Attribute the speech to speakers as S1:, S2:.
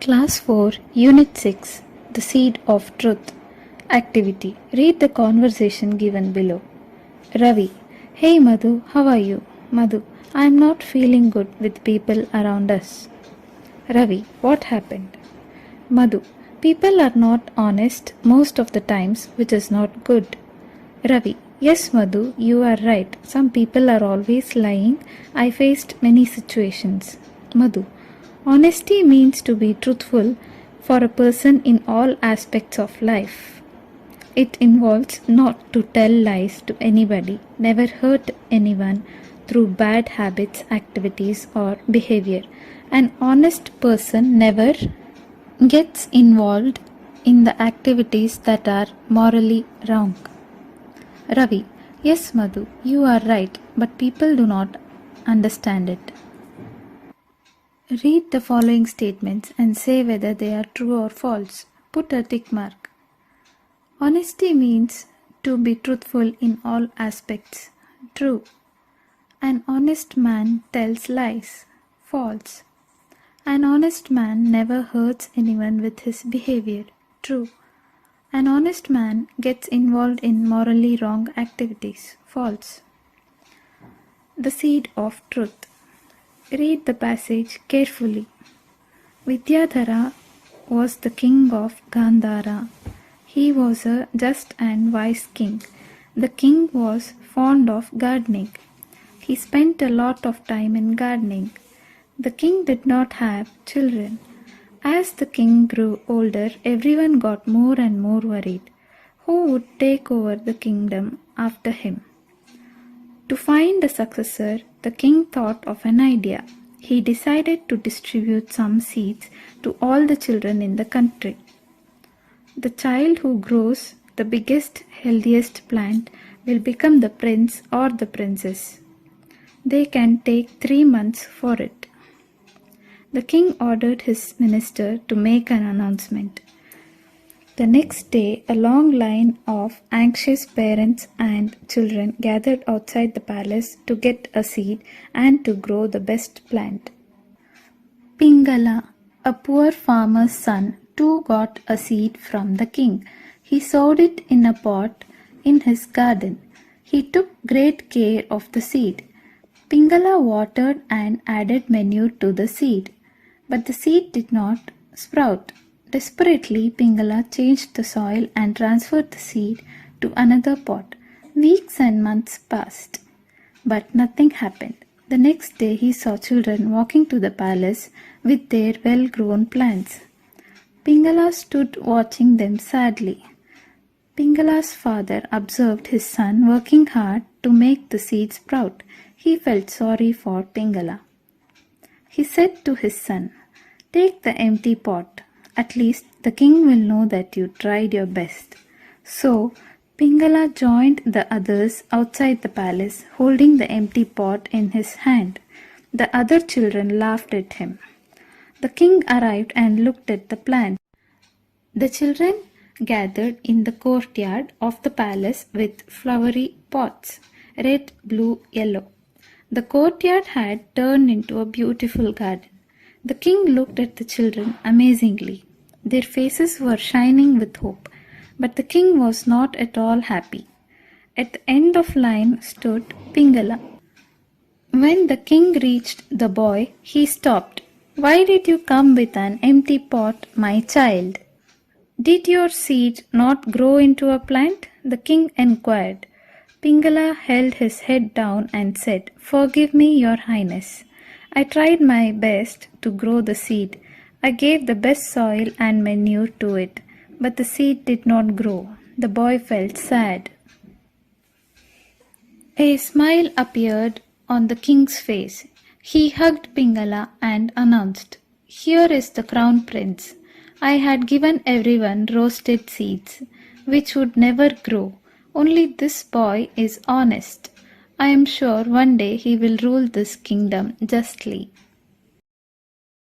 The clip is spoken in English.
S1: Class 4, Unit 6, The Seed of Truth. Activity. Read the conversation given below. Ravi. Hey Madhu, how are you? Madhu. I am not feeling good with people around us. Ravi. What happened? Madhu. People are not honest most of the times, which is not good. Ravi. Yes, Madhu, you are right. Some people are always lying. I faced many situations. Madhu. Honesty means to be truthful for a person in all aspects of life. It involves not to tell lies to anybody, never hurt anyone through bad habits, activities, or behavior. An honest person never gets involved in the activities that are morally wrong. Ravi. Yes, Madhu, you are right, but people do not understand it. Read the following statements and say whether they are true or false. Put a tick mark. Honesty means to be truthful in all aspects. True. An honest man tells lies. False. An honest man never hurts anyone with his behavior. True. An honest man gets involved in morally wrong activities. False. The seed of truth. Read the passage carefully. Vidyadhara was the king of Gandhara. He was a just and wise king. The king was fond of gardening. He spent a lot of time in gardening. The king did not have children. As the king grew older, everyone got more and more worried. Who would take over the kingdom after him? To find a successor, the king thought of an idea. He decided to distribute some seeds to all the children in the country. The child who grows the biggest, healthiest plant will become the prince or the princess. They can take 3 months for it. The king ordered his minister to make an announcement. The next day, a long line of anxious parents and children gathered outside the palace to get a seed and to grow the best plant. Pingala, a poor farmer's son, too got a seed from the king. He sowed it in a pot in his garden. He took great care of the seed. Pingala watered and added manure to the seed, but the seed did not sprout. Desperately, Pingala changed the soil and transferred the seed to another pot. Weeks and months passed, but nothing happened. The next day he saw children walking to the palace with their well-grown plants. Pingala stood watching them sadly. Pingala's father observed his son working hard to make the seed sprout. He felt sorry for Pingala. He said to his son, "Take the empty pot. At least the king will know that you tried your best." So, Pingala joined the others outside the palace, holding the empty pot in his hand. The other children laughed at him. The king arrived and looked at the plant. The children gathered in the courtyard of the palace with flowery pots, red, blue, yellow. The courtyard had turned into a beautiful garden. The king looked at the children amazingly. Their faces were shining with hope, but the king was not at all happy. At the end of the line stood Pingala. When the king reached the boy, he stopped. "Why did you come with an empty pot, my child? Did your seed not grow into a plant?" the king enquired. Pingala held his head down and said, "Forgive me, your highness. I tried my best to grow the seed. I gave the best soil and manure to it, but the seed did not grow." The boy felt sad. A smile appeared on the king's face. He hugged Pingala and announced, "Here is the crown prince. I had given everyone roasted seeds, which would never grow. Only this boy is honest. I am sure one day he will rule this kingdom justly."